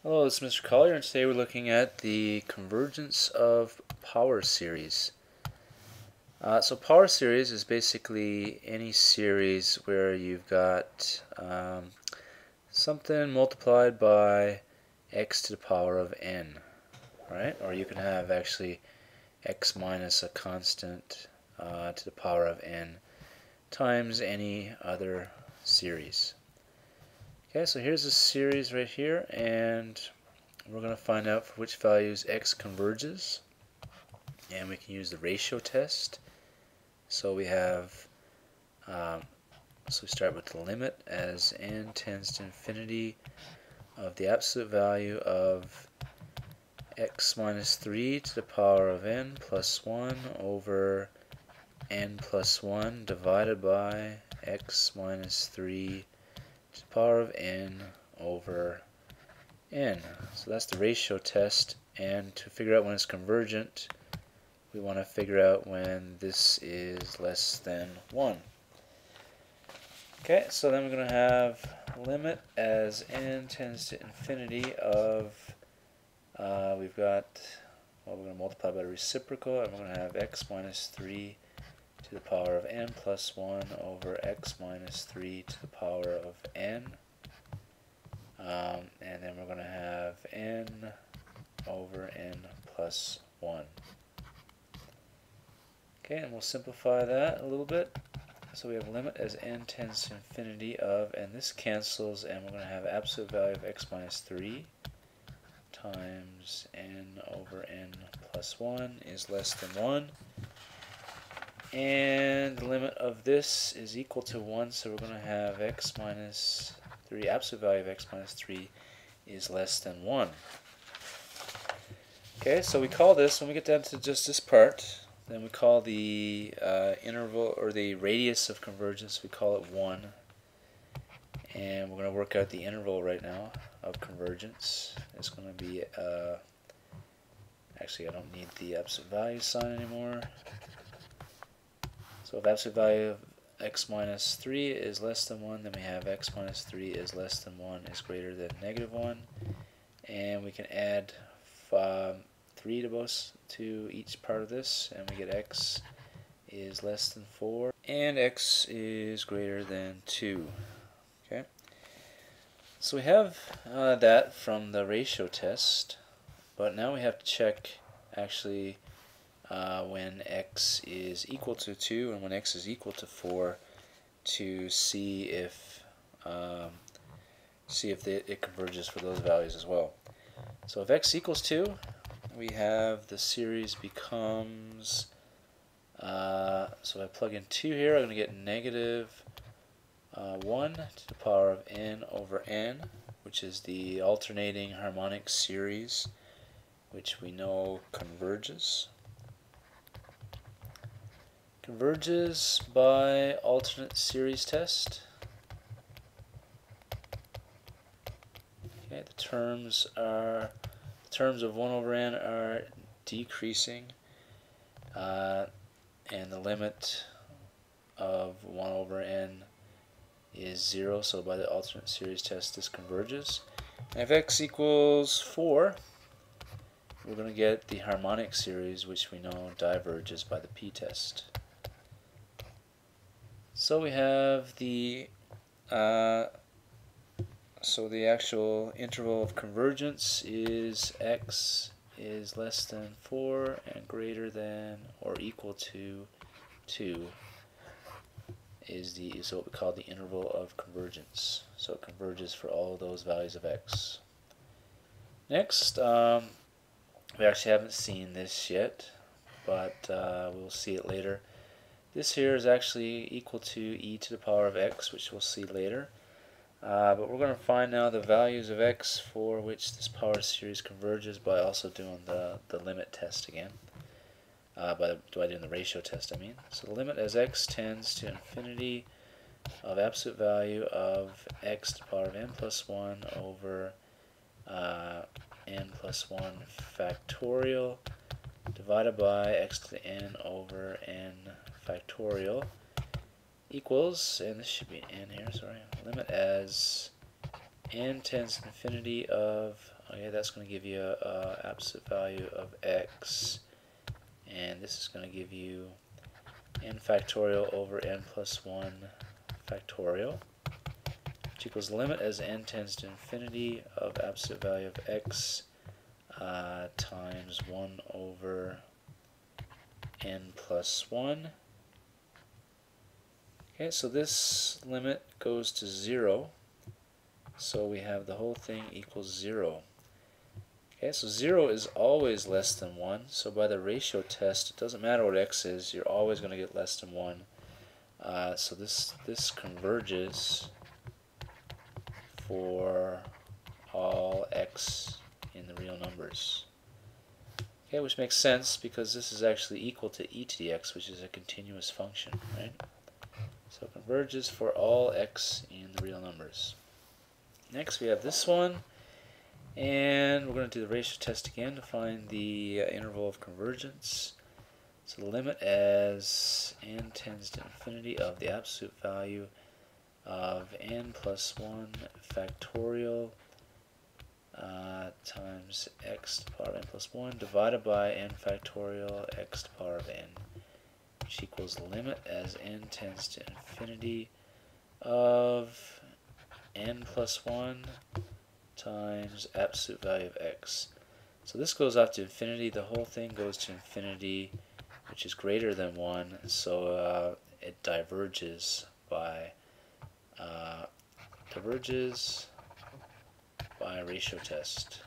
Hello, this is Mr. Collier, and today we're looking at the convergence of power series. So power series is basically any series where you've got something multiplied by x to the power of n, right? Or you can have actually x minus a constant to the power of n times any other series. Okay, so here's a series right here, and we're going to find out for which values x converges, and we can use the ratio test. So we have, so we start with the limit as n tends to infinity of the absolute value of x minus 3 to the power of n plus 1 over n plus 1 divided by x minus 3 to the power of n over n. So that's the ratio test, and to figure out when it's convergent, we want to figure out when this is less than 1. Okay, so then we're going to have limit as n tends to infinity of, we've got, well, we're going to multiply by the reciprocal, and we're going to have x minus 3 to the power of n plus 1 over x minus 3 to the power of n. And then we're going to have n over n plus 1. Okay, and we'll simplify that a little bit. So we have limit as n tends to infinity of, and this cancels, and we're going to have absolute value of x minus 3 times n over n plus 1 is less than 1. And the limit of this is equal to 1, so we're going to have x minus 3, absolute value of x minus 3 is less than 1. Okay, so we call this, when we get down to just this part, then we call the interval, or the radius of convergence, we call it 1. And we're going to work out the interval right now of convergence. It's going to be, actually I don't need the absolute value sign anymore. So if absolute value of x minus 3 is less than 1, then we have x minus 3 is less than 1 is greater than negative 1. And we can add 3 to each part of this, and we get x is less than 4, and x is greater than 2. Okay, so we have that from the ratio test, but now we have to check actually when x is equal to 2 and when x is equal to 4 to see if it converges for those values as well. So if x equals 2, we have the series becomes, so if I plug in 2 here, I'm going to get negative 1 to the power of n over n, which is the alternating harmonic series, which we know converges. Converges by alternate series test. Okay, the terms of 1 over n are decreasing, and the limit of 1 over n is 0, so by the alternate series test this converges. And if x equals 4, we're going to get the harmonic series, which we know diverges by the p-test. So we have the the actual interval of convergence is x is less than 4 and greater than or equal to 2 is what we call the interval of convergence. So it converges for all of those values of x. Next, we actually haven't seen this yet, but we'll see it later. This here is actually equal to e to the power of x, which we'll see later. But we're going to find now the values of x for which this power series converges by also doing the limit test again. By doing the ratio test, I mean. So the limit as x tends to infinity of absolute value of x to the power of n plus 1 over n plus 1 factorial divided by x to the n over n factorial equals, and this should be an n here, sorry, limit as n tends to infinity of, okay, that's going to give you a absolute value of x, and this is going to give you n factorial over n plus 1 factorial, which equals limit as n tends to infinity of absolute value of x times 1 over n plus 1. Okay, so this limit goes to 0, so we have the whole thing equals 0. Okay, so 0 is always less than 1, so by the ratio test, it doesn't matter what x is, you're always going to get less than 1. So this converges for all x in the real numbers. Okay, which makes sense because this is actually equal to e to the x, which is a continuous function, right? So it converges for all x in the real numbers. Next we have this one, and we're going to do the ratio test again to find the interval of convergence. So the limit as n tends to infinity of the absolute value of n plus 1 factorial times x to the power of n plus 1 divided by n factorial x to the power of n, which equals the limit as n tends to infinity of n plus 1 times absolute value of x. So this goes up to infinity, the whole thing goes to infinity, which is greater than 1, so it diverges by ratio test.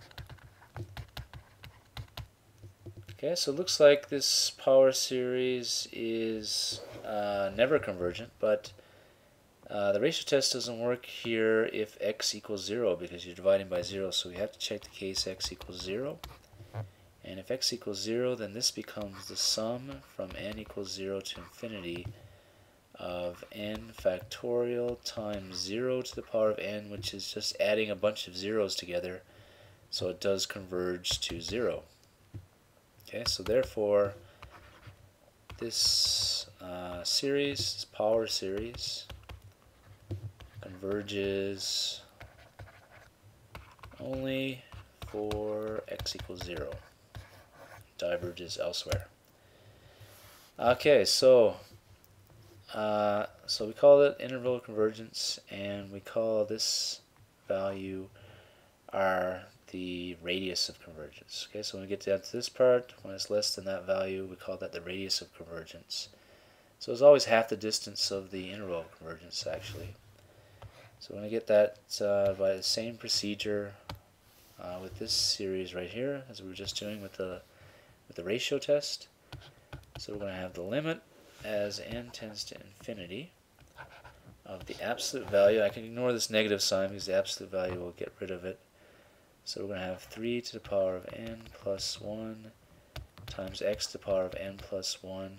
Okay, so it looks like this power series is never convergent, but the ratio test doesn't work here if x equals 0 because you're dividing by 0, so we have to check the case x equals 0. And if x equals 0, then this becomes the sum from n equals 0 to infinity of n factorial times 0 to the power of n, which is just adding a bunch of zeros together, so it does converge to 0. Okay, so therefore this series, this power series, converges only for x equals 0. Diverges elsewhere. Okay, so we call it interval convergence, and we call this value the radius of convergence. Okay, so when we get down to this part, when it's less than that value, we call that the radius of convergence. So it's always half the distance of the interval of convergence, actually. So when I get that by the same procedure with this series right here, as we were just doing with the ratio test. So we're going to have the limit as n tends to infinity of the absolute value. I can ignore this negative sign because the absolute value will get rid of it. So we're going to have 3 to the power of n plus 1 times x to the power of n plus 1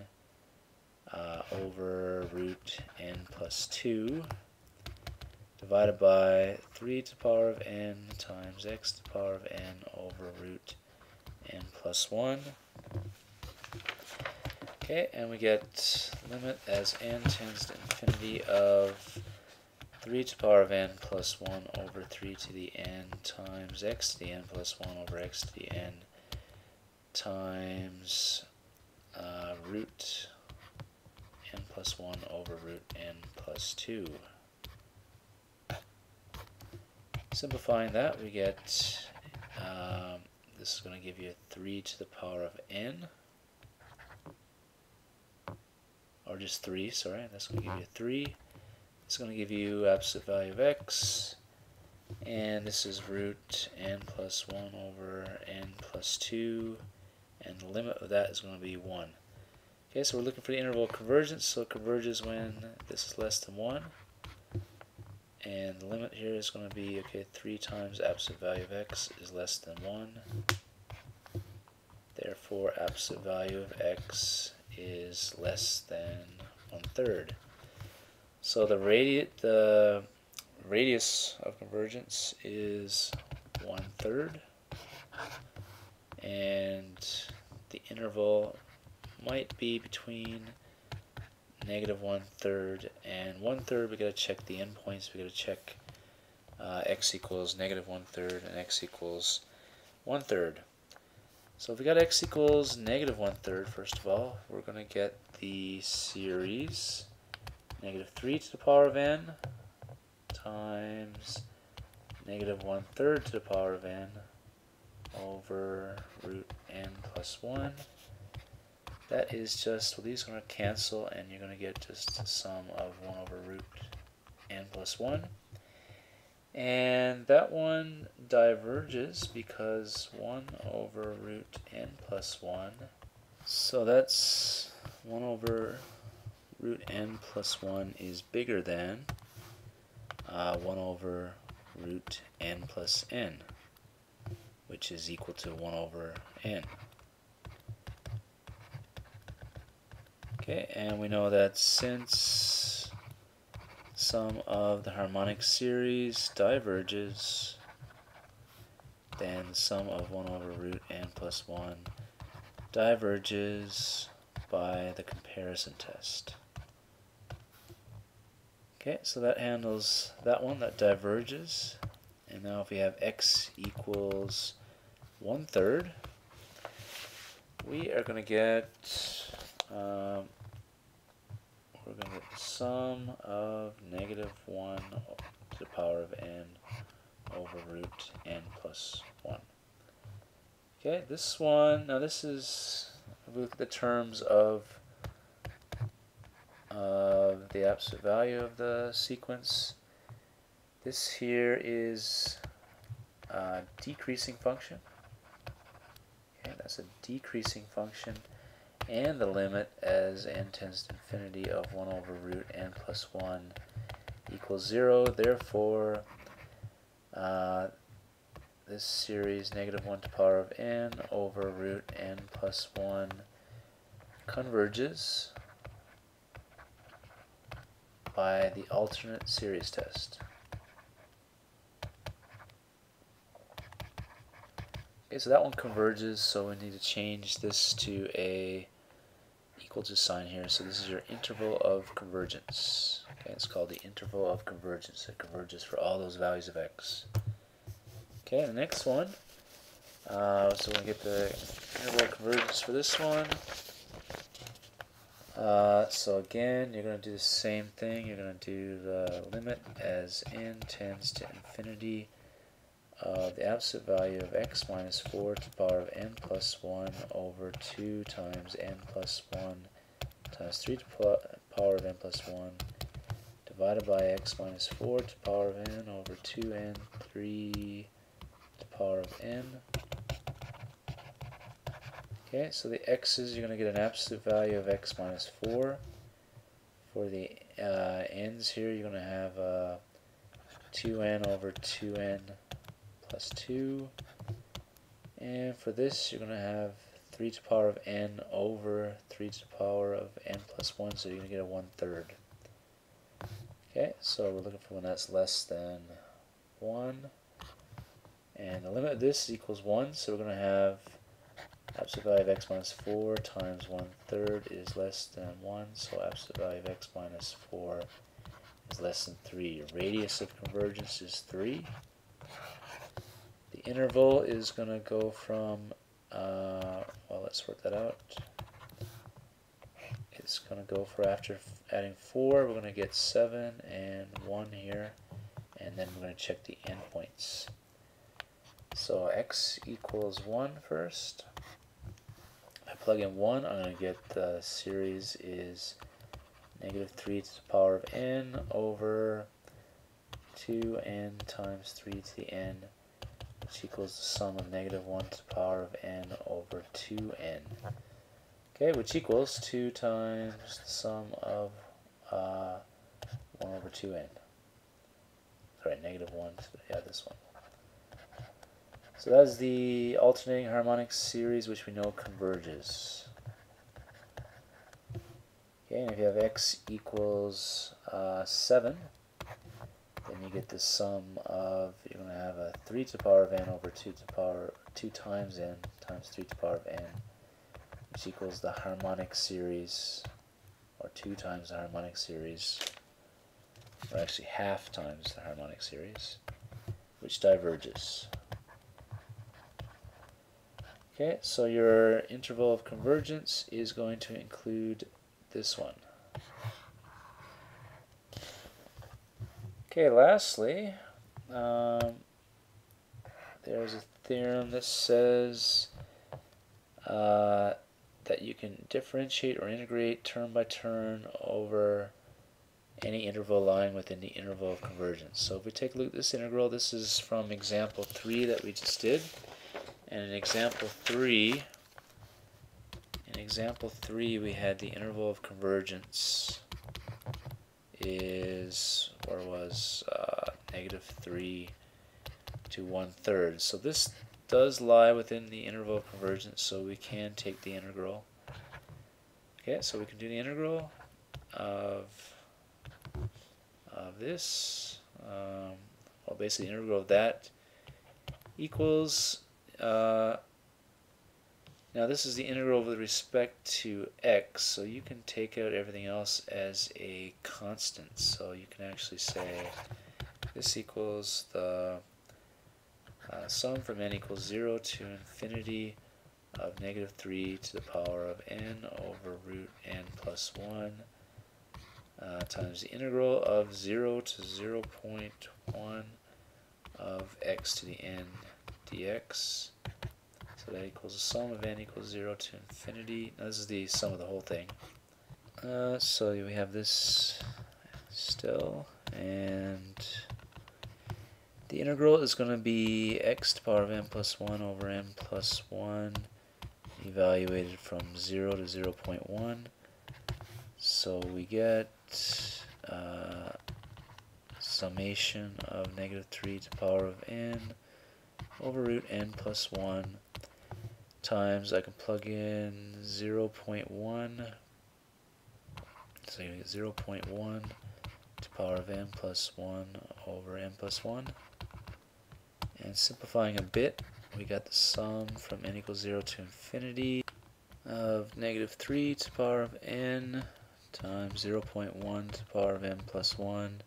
over root n plus 2 divided by 3 to the power of n times x to the power of n over root n plus 1. Okay, and we get limit as n tends to infinity of 3 to the power of n plus 1 over 3 to the n times x to the n plus 1 over x to the n times root n plus 1 over root n plus 2. Simplifying that, we get this is going to give you 3 to the power of n, or just 3, sorry, that's going to give you 3. It's going to give you absolute value of x, and this is root n plus 1 over n plus 2, and the limit of that is going to be 1. Okay, so we're looking for the interval convergence, so it converges when this is less than 1. And the limit here is going to be, okay, 3 times absolute value of x is less than 1. Therefore, absolute value of x is less than 1/3. So the radius of convergence is 1/3. And the interval might be between -1/3 and 1/3. We got to check the endpoints. We got to check x equals negative 1/3 and x equals 1/3. So if we got x equals negative 1/3, first of all, we're going to get the series negative 3 to the power of n times negative 1/3 to the power of n over root n plus 1. That is just, well, these are going to cancel, and you're going to get just the sum of 1 over root n plus 1. And that one diverges because 1 over root n plus 1. So that's 1 over root n plus 1 is bigger than 1 over root n plus n, which is equal to 1 over n. Okay, and we know that since sum of the harmonic series diverges, then the sum of 1 over root n plus 1 diverges by the comparison test. Okay, so that handles that one, that diverges. And now if we have x equals 1/3, we are going to get the sum of negative 1 to the power of n over root n plus 1. Okay, this one, now this is, if we look at the terms of the absolute value of the sequence, this here is a decreasing function. Okay, that's a decreasing function. And the limit as n tends to infinity of 1 over root n plus 1 equals 0. Therefore, this series negative 1 to the power of n over root n plus 1 converges by the alternate series test. Okay, so that one converges, so we need to change this to a equal to sign here. So this is your interval of convergence. Okay, it's called the interval of convergence. It converges for all those values of x. Okay, the next one. So we're going to get the interval of convergence for this one. So again, you're going to do the same thing. You're going to do the limit as n tends to infinity of the absolute value of x minus 4 to the power of n plus 1 over 2 times n plus 1 times 3 to the power of n plus 1 divided by x minus 4 to the power of n over 2n 3 to the power of n. Okay, so the x's, you're going to get an absolute value of x minus 4. For the n's here, you're going to have 2n over 2n plus 2. And for this, you're going to have 3 to the power of n over 3 to the power of n plus 1, so you're going to get a 1/3. Okay, so we're looking for when that's less than 1. And the limit of this equals 1, so we're going to have absolute value of x minus 4 times 1/3 is less than 1, so absolute value of x minus 4 is less than 3. Your radius of convergence is 3. The interval is going to go from, well, let's work that out. It's going to go for, after adding 4, we're going to get 7 and 1 here, and then we're going to check the endpoints. So x equals 1 first. If I plug in 1, I'm going to get the series is negative 3 to the power of n over 2n times 3 to the n, which equals the sum of negative 1 to the power of n over 2n. Okay, which equals 2 times the sum of 1 over 2n. Sorry, negative 1, yeah, this one. So that's the alternating harmonic series, which we know converges. Okay, and if you have x equals 7, then you get the sum of, you're going to have a 3 to the power of n over 2 to the power 2 times n times 3 to the power of n, which equals the harmonic series, or 2 times the harmonic series, or actually half times the harmonic series. which diverges. Okay, so your interval of convergence is going to include this one. Okay, lastly, there's a theorem that says that you can differentiate or integrate term by term over any interval lying within the interval of convergence. So if we take a look at this integral, this is from example 3 that we just did. And in example 3, we had the interval of convergence is, or was, -3 to 1/3. So this does lie within the interval of convergence, so we can take the integral. Okay, so we can do the integral of this, well, basically the integral of that equals, now this is the integral with respect to x, so you can take out everything else as a constant. So you can actually say this equals the sum from n equals 0 to infinity of -3 to the power of n over root n plus 1 times the integral of 0 to 0.1 of x to the n dx. So that equals the sum of n equals 0 to infinity. Now this is the sum of the whole thing. So we have this still, and the integral is going to be x to the power of n plus 1 over n plus 1 evaluated from 0 to 0.1. So we get summation of -3 to the power of n over root n plus 1 times, I can plug in 0.1, so you get 0.1 to the power of n plus 1 over n plus 1. And simplifying a bit, we got the sum from n equals 0 to infinity of -3 to the power of n times 0.1 to the power of n plus 1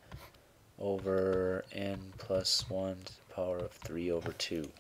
over n plus 1 to the power of 3 over 2.